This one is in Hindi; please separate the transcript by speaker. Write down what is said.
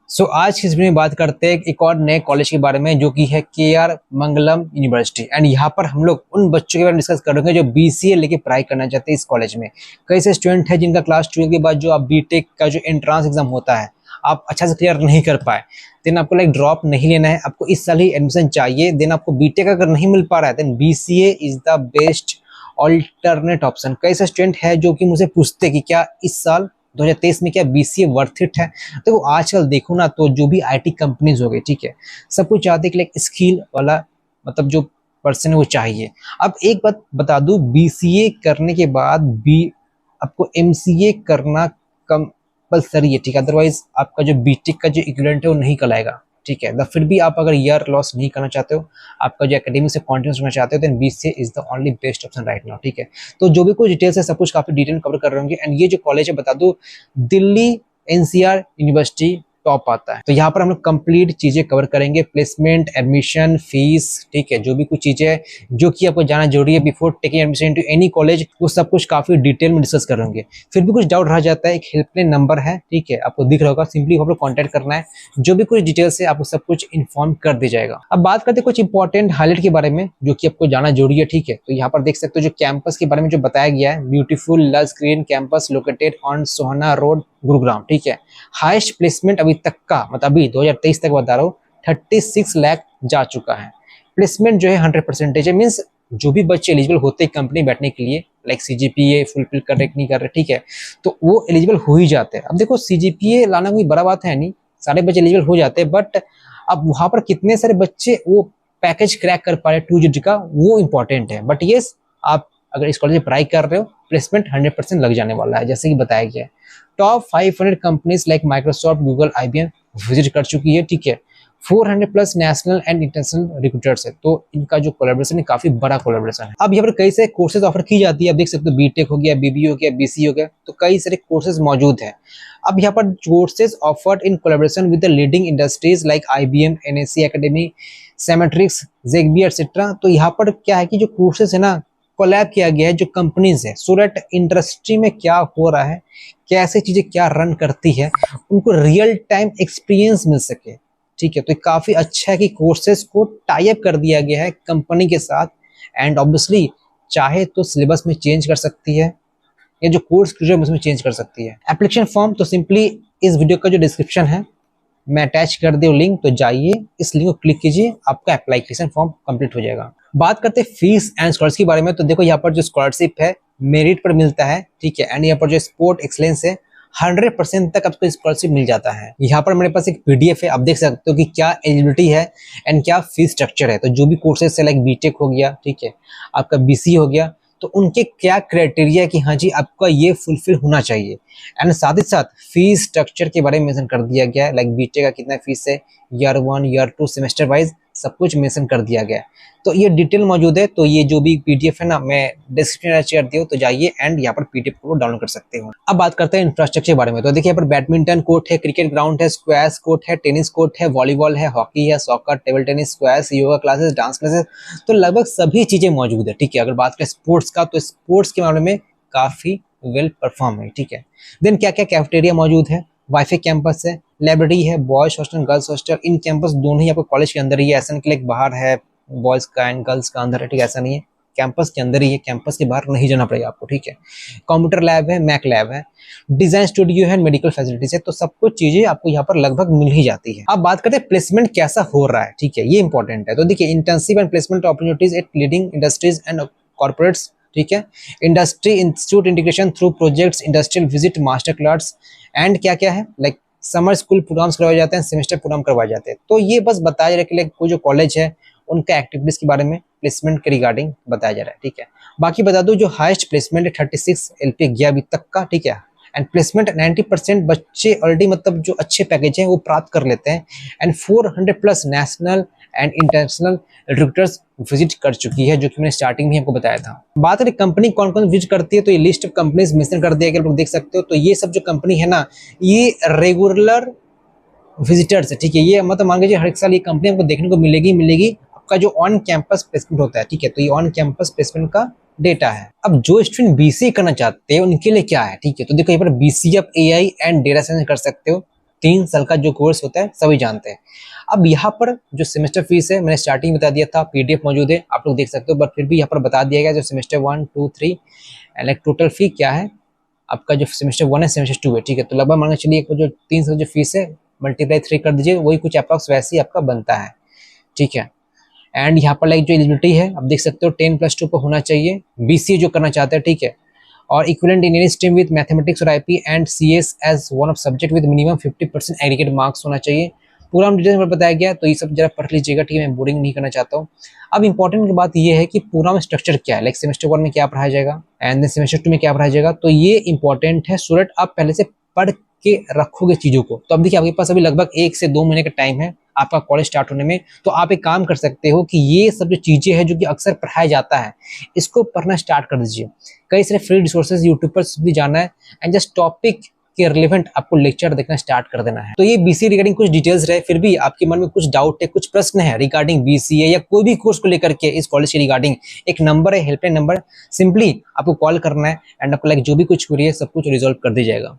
Speaker 1: आज की इस वीडियो में बात करते हैं एक और नए कॉलेज के बारे में जो कि है केआर मंगलम यूनिवर्सिटी। एंड यहाँ पर हम लोग उन बच्चों के बारे में डिस्कस करेंगे जो बीसीए लेके पढ़ाई करना चाहते हैं इस कॉलेज में। कई से स्टूडेंट है जिनका क्लास 12 के बाद जो आप बीटेक का जो एंट्रांस एग्जाम होता है आप अच्छा से क्लियर नहीं कर पाए, देन आपको लाइक ड्रॉप नहीं लेना है, आपको इस साल ही एडमिशन चाहिए। देन आपको बीटेक अगर नहीं मिल पा रहा है then BCA is the best alternate option. कई से स्टूडेंट है जो कि मुझे पूछते कि क्या इस साल 2023 में क्या बीसीए वर्थ इट है। तो आजकल देखो ना तो जो भी आईटी कंपनीज हो गई, ठीक है, सब कुछ चाहते कि लाइक स्किल वाला मतलब जो पर्सन है वो चाहिए। अब एक बात बता दूं, बीसीए करने के बाद भी आपको एमसीए करना कंपल्सरी है, ठीक है, अदरवाइज आपका जो बीटेक का जो इक्विवेलेंट है वो नहीं कहलाएगा, ठीक है। फिर भी आप अगर ईयर लॉस नहीं करना चाहते हो, आपका जो एकेडमिक से कॉन्टिन्यूस करना चाहते हो, then BCA is the only best option right now, ठीक है। तो जो भी कुछ डिटेल्स है सब कुछ काफी डिटेल कवर कर रहे होंगे। एंड ये जो कॉलेज है बता दो, दिल्ली एनसीआर यूनिवर्सिटी टॉप आता है। तो यहाँ पर हम लोग कंप्लीट चीजें कवर करेंगे, प्लेसमेंट, एडमिशन, फीस, ठीक है, जो भी कुछ चीजें है जो कि आपको जाना जरूरी है before taking admission into any college, वो सब कुछ काफी डिटेल में डिस्कस करेंगे। फिर भी कुछ डाउट रह जाता है, एक हेल्पलाइन नंबर है, ठीक है, आपको दिख रहा होगा, सिंपली आप लोग कॉन्टैक्ट करना है, जो भी कुछ डिटेल्स है आपको सब कुछ इन्फॉर्म कर दिया जाएगा। अब बात करते हैं कुछ इंपॉर्टेंट हाईलाइट के बारे में जो कि आपको जाना जरूरी है, ठीक है। तो यहाँ पर देख सकते हो जो कैंपस के बारे में जो बताया गया है, ब्यूटीफुल लज green campus located on Sohna road Gurugram, ठीक है। हाईएस्ट प्लेसमेंट अभी तक का मतलब अभी 2023 तक बता रहा हूँ 36 लाख जा चुका है। प्लेसमेंट जो है 100% है, मीन्स जो भी बच्चे एलिजिबल होते हैं कंपनी बैठने के लिए, लाइक सीजीपीए फुलफिल कर रहे नहीं कर रहे, ठीक है, तो वो एलिजिबल हो ही जाते हैं। अब देखो सीजीपीए लाना कोई बड़ा बात है नहीं, सारे बच्चे एलिजिबल हो जाते हैं, बट अब वहां पर कितने सारे बच्चे वो पैकेज क्रैक कर पा रहे 2G का, वो इंपॉर्टेंट है। बट ये आप अगर इस कॉलेज में पढ़ाई कर रहे हो प्लेसमेंट 100% लग जाने वाला है, जैसे कि बताया गया है। Top 500 companies like Microsoft, Google, IBM visit कर चुकी है, ठीक है। 400 plus national and international recruiters है, तो इनका जो कोलैबोरेशन है काफी बड़ा कोलैबोरेशन है। अब यहाँ पर कई सारे कोर्सेज ऑफर की जाती है, आप देख सकते हो बीटेक हो गया, बीबीए हो गया, बीसी हो गया, तो कई सारे कोर्सेज मौजूद है। अब यहाँ पर courses offered in collaboration with the leading industries like IBM, NSC academy, सेमेट्रिक्स, जेगबी एटसेट्रा। तो यहाँ पर क्या है कि जो कोर्सेज है ना कोलैब किया गया है जो कंपनीज है, सो दैट इंडस्ट्री में क्या हो रहा है, कैसे चीजें क्या रन करती है, उनको रियल टाइम एक्सपीरियंस मिल सके, ठीक है। तो काफी अच्छा है कि कोर्सेज को टाई अप कर दिया गया है कंपनी के साथ। एंड ऑब्वियसली चाहे तो सिलेबस में चेंज कर सकती है या जो कोर्स उसमें चेंज कर सकती है। एप्लीकेशन फॉर्म तो सिंपली इस वीडियो का जो डिस्क्रिप्शन है मैं अटैच कर दिया लिंक, तो जाइए इस लिंक को क्लिक कीजिए, आपका एप्लीकेशन फॉर्म कंप्लीट हो जाएगा। बात करते हैं फीस एंड स्कॉलरशिप के बारे में, तो देखो यहाँ पर जो स्कॉलरशिप है मेरिट पर मिलता है, ठीक है। एंड यहाँ पर जो स्पोर्ट एक्सलेंस है 100% तक आपको स्कॉलरशिप मिल जाता है। यहाँ पर मेरे पास एक पीडीएफ है, आप देख सकते हो कि क्या एलिजिबिलिटी है एंड क्या फीस स्ट्रक्चर है। तो जो भी कोर्सेज है लाइक बीटेक हो गया, ठीक है, आपका बीसी हो गया, तो उनके क्या क्राइटेरिया है कि हाँ जी आपका ये फुलफिल होना चाहिए। एंड साथ ही साथ फीस स्ट्रक्चर के बारे में मेंशन कर दिया गया है, लाइक बीटेक का कितना फीस है, ईयर 1, ईयर 2, सेमेस्टर वाइज सब कुछ मेंशन कर दिया गया है। तो ये डिटेल मौजूद है, तो ये जो भी पीडीएफ है ना मैं डिस्क्रिप्शन में शेयर दिया, तो जाइए एंड यहाँ पर पीडीएफ को डाउनलोड कर सकते हो। अब बात करते हैं इंफ्रास्ट्रक्चर के बारे में, तो देखिए यहाँ पर बैडमिंटन कोर्ट है, क्रिकेट ग्राउंड है, स्क्वैश कोर्ट है, टेनिस कोर्ट है, वॉलीबॉल है, हॉकी है, soccer, table tennis, squash, yoga classes, dance classes, तो लगभग सभी चीजें मौजूद है, ठीक है। अगर बात करें स्पोर्ट्स का, तो स्पोर्ट्स के मामले में काफी वेल परफॉर्म है, ठीक है। देन क्या क्या कैफेटेरिया मौजूद है, वाईफाई कैंपस है, लाइब्रेरी है, boys hostel, girls hostel, in campus दोनों ही आपको कॉलेज के अंदर ही है, ऐसा नहीं कि लाइक बाहर है बॉयज का एंड गर्ल्स का अंदर है, ठीक है, ऐसा नहीं है, कैंपस के अंदर ही है, कैंपस के बाहर नहीं जाना पड़ेगा आपको, ठीक है। कंप्यूटर लैब है, मैक लैब है, डिजाइन स्टूडियो है, मेडिकल फैसिलिटीज है, तो सब कुछ चीजें आपको यहाँ पर लगभग मिल ही जाती है। अब बात करते हैं प्लेसमेंट कैसा हो रहा है, ठीक है, ये इंपॉर्टेंट है। तो देखिए internship and placement opportunities at leading industries and corporates, ठीक है, industry institute integration through projects, industrial visit, master class, and क्या क्या है लाइक समर स्कूल प्रोग्राम्स करवाए जाते हैं, सेमेस्टर प्रोग्राम करवाए जाते हैं। तो ये बस बताया जा रहा है कि लाइक कोई जो कॉलेज है उनका एक्टिविटीज के बारे में प्लेसमेंट के रिगार्डिंग बताया जा रहा है, ठीक है। बाकी बता दो जो हाईएस्ट प्लेसमेंट है 36 एलपी गया अभी तक का, ठीक है। एंड प्लेसमेंट 90% बच्चे ऑलरेडी मतलब जो अच्छे पैकेज है वो प्राप्त कर लेते हैं। And 400 plus national and international recruiters visit कर चुकी है, जो कि मैंने स्टार्टिंग में आपको बताया था। बात करें कंपनी कौन कौन विजिट करती है, तो ये लिस्ट ऑफ कंपनीज मेंशन कर दिया गया, आप लोग देख सकते हो। तो ये सब जो कंपनी है ना ये रेगुलर विजिटर्स है, ठीक है। ये मतलब मान लीजिए हर एक साल ये कंपनी आपको देखने को मिलेगी आपका जो ऑन कैंपस प्लेसमेंट होता है, ठीक है। तो ये ऑन कैंपस प्लेसमेंट का डेटा है। अब जो स्टूडेंट बीसी करना चाहते हैं उनके लिए क्या है, ठीक है। तो देखो यहाँ पर बीसी आप एआई एंड डेटा साइंस कर सकते हो, 3 साल का जो कोर्स होता है सभी जानते हैं। अब यहाँ पर जो सेमेस्टर फीस है मैंने स्टार्टिंग बता दिया था, पीडीएफ मौजूद है, आप लोग देख सकते हो, बट फिर भी यहाँ पर बता दिया गया जो semester 1, 2, 3 and like total fee क्या है आपका, जो सेमेस्टर 1 है सेमेस्टर 2 है, ठीक है। तो लगभग मान के चलिए जो 3 साल जो फीस है मल्टीप्लाई 3 कर दीजिए, वही कुछ अप्रॉक्स वैसे ही आपका बनता है, ठीक है। एंड यहाँ पर लाइक जो एलिजिबिलिटी है आप देख सकते हो 10+2 पर होना चाहिए, बीसीए जो करना चाहते हैं, ठीक है। और equivalent in any stream with mathematics और IP and CS as one of subject with minimum 50% aggregate marks होना चाहिए। पूरा हम डिटेल में बताया गया, तो ये सब जरा पढ़ लीजिएगा, ठीक है। मैं बोरिंग नहीं करना चाहता हूँ। अब इंपॉर्टेंट बात ये है कि पूरा में स्ट्रक्चर क्या है, लाइक सेमेस्टर 1 में क्या पढ़ाया जाएगा एंड देन सेमेस्टर 2 में क्या पढ़ाया जाएगा, तो ये इंपॉर्टेंट है सो दैट आप पहले से पढ़ के रखोगे चीजों को। तो अब देखिए आपके पास अभी लगभग 1 से 2 महीने का टाइम है आपका कॉलेज स्टार्ट होने में, तो आप एक काम कर सकते हो कि ये सब जो चीजें हैं जो कि अक्सर पढ़ाया जाता है इसको पढ़ना स्टार्ट कर दीजिए। कई सारे फ्री रिसोर्सेज यूट्यूब पर भी जाना है एंड जस्ट टॉपिक के रिलेवेंट आपको लेक्चर देखना स्टार्ट कर देना है। तो ये बीसीए रिगार्डिंग कुछ डिटेल्स रहे, फिर भी आपके मन में कुछ डाउट है, कुछ प्रश्न है रिगार्डिंग बीसीए या कोई भी कोर्स को लेकर के इस कॉलेज के रिगार्डिंग, एक नंबर है, हेल्पलाइन नंबर, सिंपली आपको कॉल करना है एंड आपको लाइक जो भी कुछ क्वेरी है सब कुछ रिजॉल्व कर दी जाएगा।